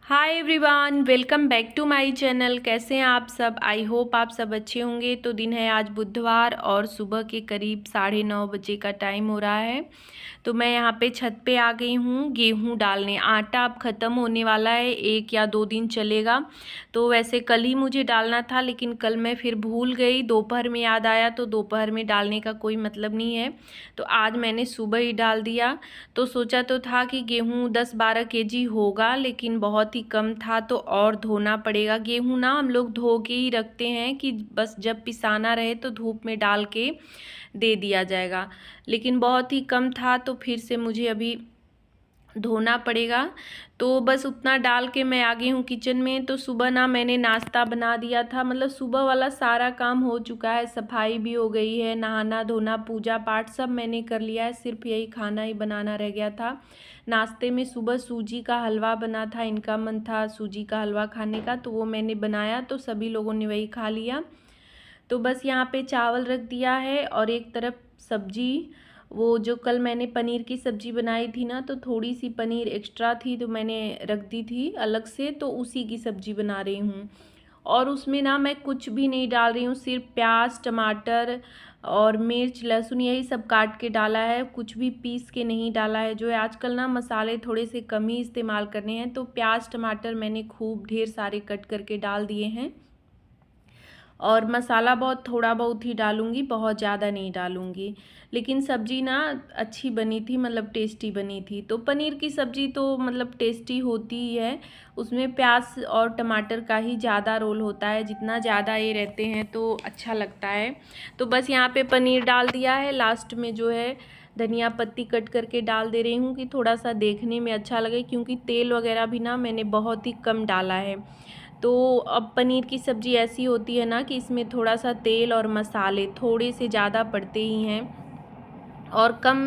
Hi everyone, welcome back to my channel. कैसे हैं आप सब? आई होप आप सब अच्छे होंगे। तो दिन है आज बुधवार और सुबह के करीब 9:30 बजे का टाइम हो रहा है। तो मैं यहाँ पे छत पे आ गई हूँ गेहूँ डालने। आटा अब ख़त्म होने वाला है, 1 या 2 दिन चलेगा। तो वैसे कल ही मुझे डालना था, लेकिन कल मैं फिर भूल गई। दोपहर में याद आया, तो दोपहर में डालने का कोई मतलब नहीं है, तो आज मैंने सुबह ही डाल दिया। तो सोचा तो था कि गेहूँ 10-12 केजी होगा, लेकिन बहुत ही कम था, तो और धोना पड़ेगा। गेहूँ ना हम लोग धो के ही रखते हैं कि बस जब पिसाना रहे तो धूप में डाल के दे दिया जाएगा, लेकिन बहुत ही कम था, तो फिर से मुझे अभी धोना पड़ेगा। तो बस उतना डाल के मैं आ गई हूँ किचन में। तो सुबह ना मैंने नाश्ता बना दिया था, मतलब सुबह वाला सारा काम हो चुका है, सफाई भी हो गई है, नहाना धोना पूजा पाठ सब मैंने कर लिया है, सिर्फ यही खाना ही बनाना रह गया था। नाश्ते में सुबह सूजी का हलवा बना था, इनका मन था सूजी का हलवा खाने का, तो वो मैंने बनाया, तो सभी लोगों ने वही खा लिया। तो बस यहाँ पे चावल रख दिया है और एक तरफ सब्जी, वो जो कल मैंने पनीर की सब्ज़ी बनाई थी ना, तो थोड़ी सी पनीर एक्स्ट्रा थी तो मैंने रख दी थी अलग से, तो उसी की सब्ज़ी बना रही हूँ। और उसमें ना मैं कुछ भी नहीं डाल रही हूँ, सिर्फ प्याज टमाटर और मिर्च लहसुन यही सब काट के डाला है, कुछ भी पीस के नहीं डाला है। जो है आजकल ना मसाले थोड़े से कम ही इस्तेमाल करने हैं, तो प्याज टमाटर मैंने खूब ढेर सारे कट करके डाल दिए हैं। और मसाला बहुत थोड़ा बहुत ही डालूँगी, बहुत ज़्यादा नहीं डालूँगी। लेकिन सब्ज़ी ना अच्छी बनी थी, मतलब टेस्टी बनी थी। तो पनीर की सब्ज़ी तो मतलब टेस्टी होती ही है, उसमें प्याज और टमाटर का ही ज़्यादा रोल होता है, जितना ज़्यादा ये रहते हैं तो अच्छा लगता है। तो बस यहाँ पे पनीर डाल दिया है, लास्ट में जो है धनिया पत्ती कट करके डाल दे रही हूँ कि थोड़ा सा देखने में अच्छा लगे, क्योंकि तेल वगैरह भी ना मैंने बहुत ही कम डाला है। तो अब पनीर की सब्ज़ी ऐसी होती है ना कि इसमें थोड़ा सा तेल और मसाले थोड़े से ज़्यादा पड़ते ही हैं, और कम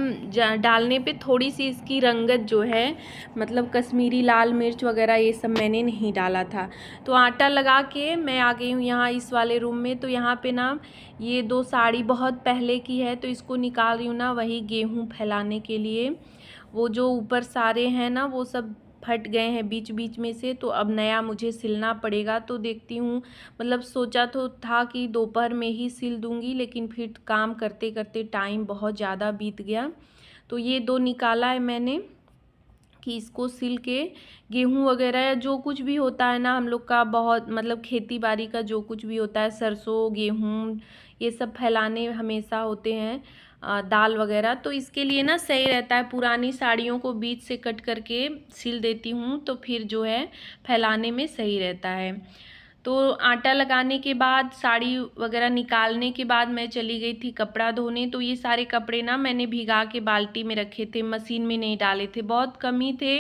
डालने पे थोड़ी सी इसकी रंगत जो है, मतलब कश्मीरी लाल मिर्च वगैरह ये सब मैंने नहीं डाला था। तो आटा लगा के मैं आ गई हूँ यहाँ इस वाले रूम में। तो यहाँ पे ना ये 2 साड़ी बहुत पहले की है, तो इसको निकाल रही हूँ ना, वही गेहूँ फैलाने के लिए। वो जो ऊपर सारे हैं ना वो सब फट गए हैं बीच बीच में से, तो अब नया मुझे सिलना पड़ेगा। तो देखती हूँ, मतलब सोचा तो था कि दोपहर में ही सिल दूँगी, लेकिन फिर काम करते करते टाइम बहुत ज़्यादा बीत गया। तो ये 2 निकाला है मैंने कि इसको सिल के गेहूँ वगैरह या जो कुछ भी होता है ना हम लोग का, बहुत मतलब खेती बाड़ी का जो कुछ भी होता है, सरसों गेहूँ ये सब फैलाने हमेशा होते हैं, दाल वगैरह। तो इसके लिए ना सही रहता है, पुरानी साड़ियों को बीच से कट करके सिल देती हूँ, तो फिर जो है फैलाने में सही रहता है। तो आटा लगाने के बाद साड़ी वगैरह निकालने के बाद मैं चली गई थी कपड़ा धोने। तो ये सारे कपड़े ना मैंने भिगा के बाल्टी में रखे थे, मशीन में नहीं डाले थे, बहुत कम ही थे।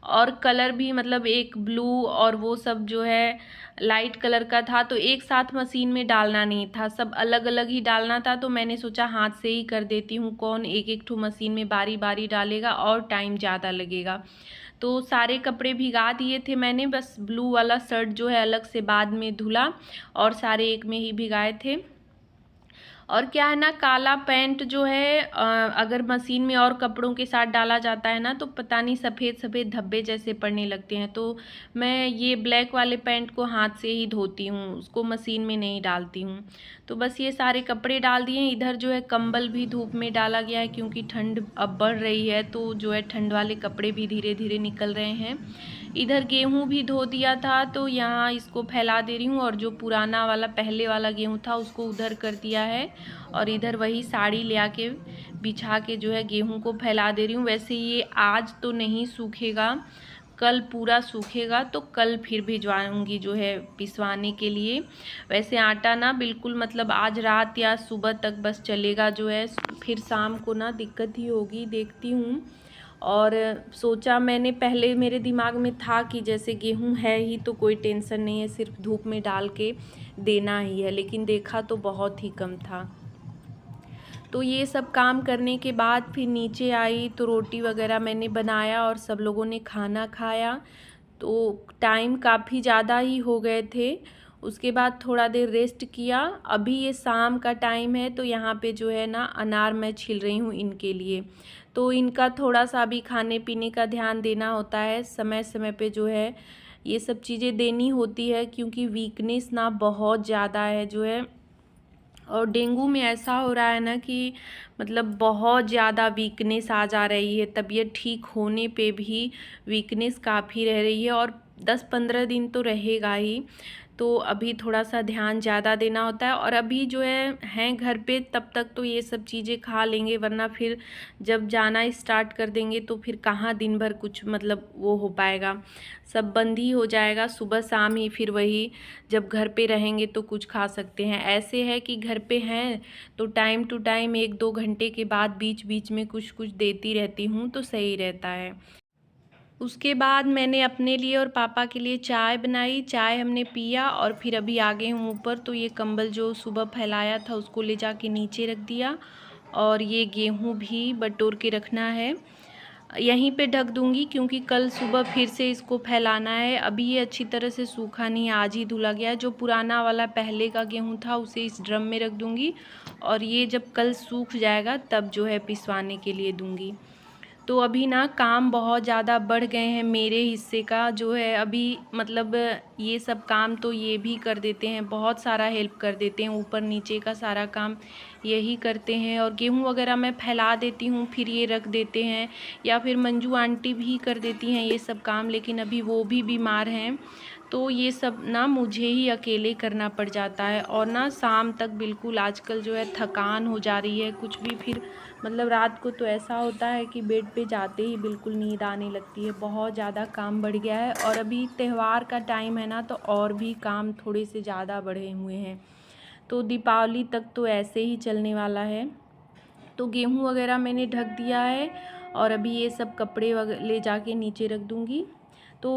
और कलर भी मतलब एक ब्लू और वो सब जो है लाइट कलर का था, तो एक साथ मशीन में डालना नहीं था, सब अलग अलग ही डालना था। तो मैंने सोचा हाथ से ही कर देती हूँ, कौन एक एक ठो मशीन में बारी बारी डालेगा और टाइम ज़्यादा लगेगा। तो सारे कपड़े भिगा दिए थे मैंने, बस ब्लू वाला शर्ट जो है अलग से बाद में धुला, और सारे एक में ही भिगाए थे। और क्या है ना, काला पैंट जो है अगर मशीन में और कपड़ों के साथ डाला जाता है ना, तो पता नहीं सफ़ेद सफ़ेद धब्बे जैसे पड़ने लगते हैं। तो मैं ये ब्लैक वाले पैंट को हाथ से ही धोती हूँ, उसको मशीन में नहीं डालती हूँ। तो बस ये सारे कपड़े डाल दिए हैं। इधर जो है कंबल भी धूप में डाला गया है, क्योंकि ठंड अब बढ़ रही है, तो जो है ठंड वाले कपड़े भी धीरे धीरे निकल रहे हैं। इधर गेहूँ भी धो दिया था, तो यहाँ इसको फैला दे रही हूँ, और जो पुराना वाला पहले वाला गेहूँ था उसको उधर कर दिया है, और इधर वही साड़ी ले आके बिछा के जो है गेहूँ को फैला दे रही हूँ। वैसे ये आज तो नहीं सूखेगा, कल पूरा सूखेगा, तो कल फिर भिजवाऊँगी जो है पिसवाने के लिए। वैसे आटा ना बिल्कुल मतलब आज रात या सुबह तक बस चलेगा, जो है फिर शाम को ना दिक्कत ही होगी, देखती हूँ। और सोचा मैंने, पहले मेरे दिमाग में था कि जैसे गेहूँ है ही तो कोई टेंशन नहीं है, सिर्फ धूप में डाल के देना ही है, लेकिन देखा तो बहुत ही कम था। तो ये सब काम करने के बाद फिर नीचे आई, तो रोटी वगैरह मैंने बनाया और सब लोगों ने खाना खाया। तो टाइम काफ़ी ज़्यादा ही हो गए थे। उसके बाद थोड़ा देर रेस्ट किया। अभी ये शाम का टाइम है, तो यहाँ पे जो है ना अनार मैं छील रही हूँ इनके लिए। तो इनका थोड़ा सा भी खाने पीने का ध्यान देना होता है, समय समय पे जो है ये सब चीज़ें देनी होती है, क्योंकि वीकनेस ना बहुत ज़्यादा है जो है। और डेंगू में ऐसा हो रहा है ना कि मतलब बहुत ज़्यादा वीकनेस आ जा रही है, तबीयत ठीक होने पे भी वीकनेस काफ़ी रह रही है, और 10-15 दिन तो रहेगा ही। तो अभी थोड़ा सा ध्यान ज़्यादा देना होता है, और अभी जो है हैं घर पे तब तक तो ये सब चीज़ें खा लेंगे, वरना फिर जब जाना स्टार्ट कर देंगे तो फिर कहाँ दिन भर कुछ मतलब वो हो पाएगा, सब बंद ही हो जाएगा। सुबह शाम ही फिर वही, जब घर पे रहेंगे तो कुछ खा सकते हैं। ऐसे है कि घर पे हैं तो टाइम टू टाइम 1-2 घंटे के बाद बीच बीच में कुछ कुछ देती रहती हूँ, तो सही रहता है। उसके बाद मैंने अपने लिए और पापा के लिए चाय बनाई, चाय हमने पिया, और फिर अभी आ गए हूँ ऊपर। तो ये कंबल जो सुबह फैलाया था उसको ले जाके नीचे रख दिया, और ये गेहूँ भी बटोर के रखना है, यहीं पे ढक दूँगी, क्योंकि कल सुबह फिर से इसको फैलाना है। अभी ये अच्छी तरह से सूखा नहीं है, आज ही धुला गया है। जो पुराना वाला पहले का गेहूँ था उसे इस ड्रम में रख दूँगी, और ये जब कल सूख जाएगा तब जो है पिसवाने के लिए दूँगी। तो अभी ना काम बहुत ज़्यादा बढ़ गए हैं, मेरे हिस्से का जो है अभी मतलब ये सब काम तो ये भी कर देते हैं, बहुत सारा हेल्प कर देते हैं, ऊपर नीचे का सारा काम यही करते हैं। और गेहूँ वगैरह मैं फैला देती हूँ, फिर ये रख देते हैं, या फिर मंजू आंटी भी कर देती हैं ये सब काम, लेकिन अभी वो भी बीमार हैं, तो ये सब ना मुझे ही अकेले करना पड़ जाता है। और ना शाम तक बिल्कुल आजकल जो है थकान हो जा रही है, कुछ भी फिर मतलब रात को तो ऐसा होता है कि बेड पे जाते ही बिल्कुल नींद आने लगती है, बहुत ज़्यादा काम बढ़ गया है। और अभी त्यौहार का टाइम है ना, तो और भी काम थोड़े से ज़्यादा बढ़े हुए हैं, तो दीपावली तक तो ऐसे ही चलने वाला है। तो गेहूँ वगैरह मैंने ढक दिया है, और अभी ये सब कपड़े ले जाके नीचे रख दूँगी। तो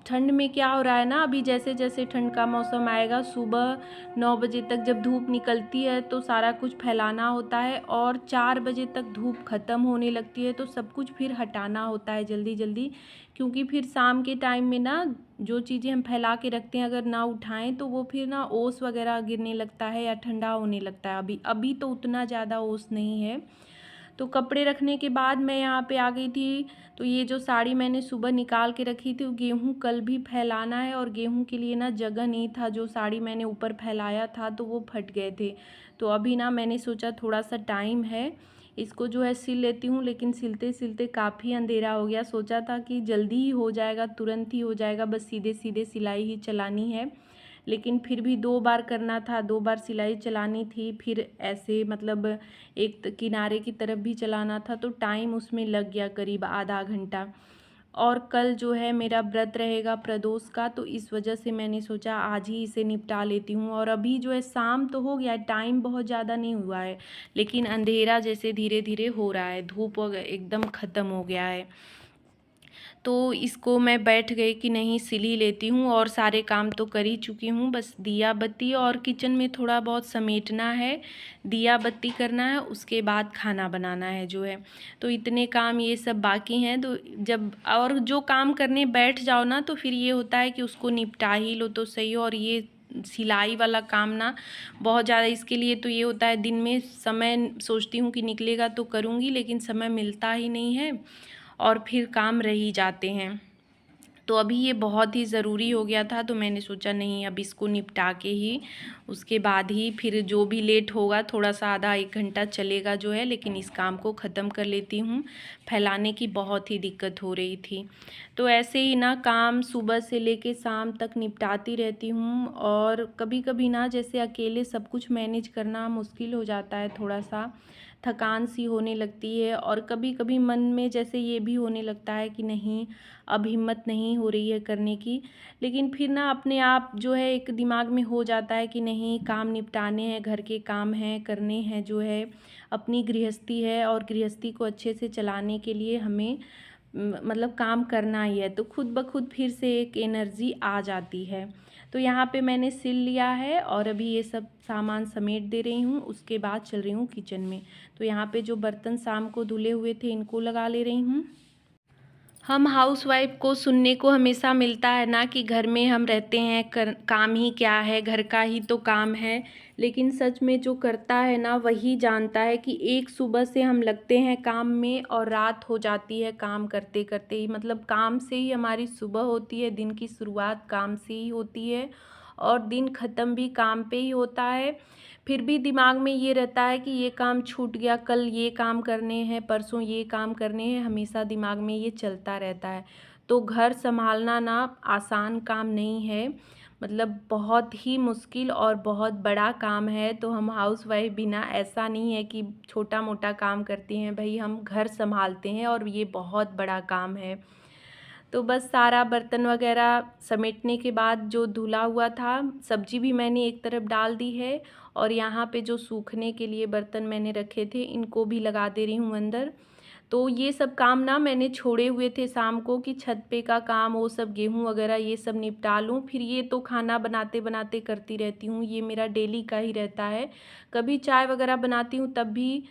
ठंड में क्या हो रहा है ना, अभी जैसे जैसे ठंड का मौसम आएगा, सुबह 9 बजे तक जब धूप निकलती है तो सारा कुछ फैलाना होता है, और 4 बजे तक धूप ख़त्म होने लगती है, तो सब कुछ फिर हटाना होता है जल्दी जल्दी, क्योंकि फिर शाम के टाइम में ना जो चीज़ें हम फैला के रखते हैं अगर ना उठाएं तो वो फिर ना ओस वगैरह गिरने लगता है या ठंडा होने लगता है। अभी अभी तो उतना ज़्यादा ओस नहीं है। तो कपड़े रखने के बाद मैं यहाँ पे आ गई थी। तो ये जो साड़ी मैंने सुबह निकाल के रखी थी, गेहूँ कल भी फैलाना है, और गेहूँ के लिए ना जगह नहीं था, जो साड़ी मैंने ऊपर फैलाया था तो वो फट गए थे। तो अभी ना मैंने सोचा थोड़ा सा टाइम है, इसको जो है सिल लेती हूँ, लेकिन सिलते सिलते काफ़ी अंधेरा हो गया। सोचा था कि जल्दी ही हो जाएगा, तुरंत ही हो जाएगा, बस सीधे सीधे सिलाई ही चलानी है, लेकिन फिर भी 2 बार करना था, 2 बार सिलाई चलानी थी, फिर ऐसे मतलब एक किनारे की तरफ भी चलाना था, तो टाइम उसमें लग गया करीब आधा घंटा। और कल जो है मेरा व्रत रहेगा प्रदोष का, तो इस वजह से मैंने सोचा आज ही इसे निपटा लेती हूँ। और अभी जो है शाम तो हो गया है, टाइम बहुत ज़्यादा नहीं हुआ है, लेकिन अंधेरा जैसे धीरे धीरे हो रहा है, धूप एकदम ख़त्म हो गया है। तो इसको मैं बैठ गई कि नहीं सिल ही लेती हूँ, और सारे काम तो कर ही चुकी हूँ, बस दिया बत्ती और किचन में थोड़ा बहुत समेटना है, दिया बत्ती करना है, उसके बाद खाना बनाना है जो है। तो इतने काम ये सब बाकी हैं। तो जब और जो काम करने बैठ जाओ ना तो फिर ये होता है कि उसको निपटा ही लो तो सही हो। और ये सिलाई वाला काम ना बहुत ज़्यादा, इसके लिए तो ये होता है दिन में समय सोचती हूँ कि निकलेगा तो करूँगी, लेकिन समय मिलता ही नहीं है, और फिर काम रह ही जाते हैं। तो अभी ये बहुत ही ज़रूरी हो गया था, तो मैंने सोचा नहीं अब इसको निपटा के ही उसके बाद ही फिर जो भी लेट होगा, थोड़ा सा आधा 1 घंटा चलेगा जो है, लेकिन इस काम को ख़त्म कर लेती हूँ। फैलाने की बहुत ही दिक्कत हो रही थी। तो ऐसे ही ना काम सुबह से लेके शाम तक निपटाती रहती हूँ। और कभी कभी ना जैसे अकेले सब कुछ मैनेज करना मुश्किल हो जाता है, थोड़ा सा थकान सी होने लगती है, और कभी कभी मन में जैसे ये भी होने लगता है कि नहीं अब हिम्मत नहीं हो रही है करने की। लेकिन फिर ना अपने आप जो है एक दिमाग में हो जाता है कि नहीं काम निपटाने हैं, घर के काम हैं करने हैं जो है, अपनी गृहस्थी है, और गृहस्थी को अच्छे से चलाने के लिए हमें मतलब काम करना ही है। तो खुद ब खुद फिर से एक एनर्जी आ जाती है। तो यहाँ पे मैंने सिल लिया है, और अभी ये सब सामान समेट दे रही हूँ, उसके बाद चल रही हूँ किचन में। तो यहाँ पे जो बर्तन शाम को धुले हुए थे इनको लगा ले रही हूँ। हम हाउसवाइफ को सुनने को हमेशा मिलता है ना कि घर में हम रहते हैं, काम ही क्या है, घर का ही तो काम है। लेकिन सच में जो करता है ना वही जानता है कि एक सुबह से हम लगते हैं काम में और रात हो जाती है काम करते करते ही। मतलब काम से ही हमारी सुबह होती है, दिन की शुरुआत काम से ही होती है और दिन ख़त्म भी काम पे ही होता है। फिर भी दिमाग में ये रहता है कि ये काम छूट गया, कल ये काम करने हैं, परसों ये काम करने हैं, हमेशा दिमाग में ये चलता रहता है। तो घर संभालना ना आसान काम नहीं है, मतलब बहुत ही मुश्किल और बहुत बड़ा काम है। तो हम हाउसवाइफ भी ना ऐसा नहीं है कि छोटा मोटा काम करते हैं, भाई हम घर संभालते हैं और ये बहुत बड़ा काम है। तो बस सारा बर्तन वगैरह समेटने के बाद जो धुला हुआ था, सब्जी भी मैंने एक तरफ डाल दी है और यहाँ पे जो सूखने के लिए बर्तन मैंने रखे थे इनको भी लगा दे रही हूँ अंदर। तो ये सब काम ना मैंने छोड़े हुए थे शाम को कि छत पे का काम, वो सब गेहूँ वगैरह ये सब निपटा लूँ। फिर ये तो खाना बनाते बनाते करती रहती हूँ, ये मेरा डेली का ही रहता है। कभी चाय वगैरह बनाती हूँ तब भी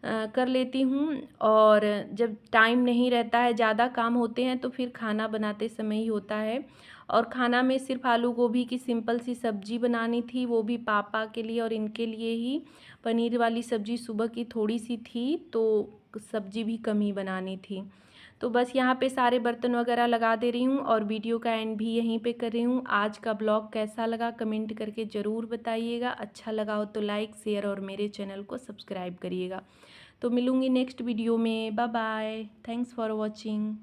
कर लेती हूँ, और जब टाइम नहीं रहता है, ज़्यादा काम होते हैं तो फिर खाना बनाते समय ही होता है। और खाना में सिर्फ आलू गोभी की सिंपल सी सब्ज़ी बनानी थी, वो भी पापा के लिए और इनके लिए ही। पनीर वाली सब्ज़ी सुबह की थोड़ी सी थी तो सब्ज़ी भी कम ही बनानी थी। तो बस यहाँ पे सारे बर्तन वगैरह लगा दे रही हूँ और वीडियो का एंड भी यहीं पे कर रही हूँ। आज का ब्लॉग कैसा लगा कमेंट करके ज़रूर बताइएगा। अच्छा लगा हो तो लाइक शेयर और मेरे चैनल को सब्सक्राइब करिएगा। तो मिलूँगी नेक्स्ट वीडियो में। Bye bye, thanks for watching.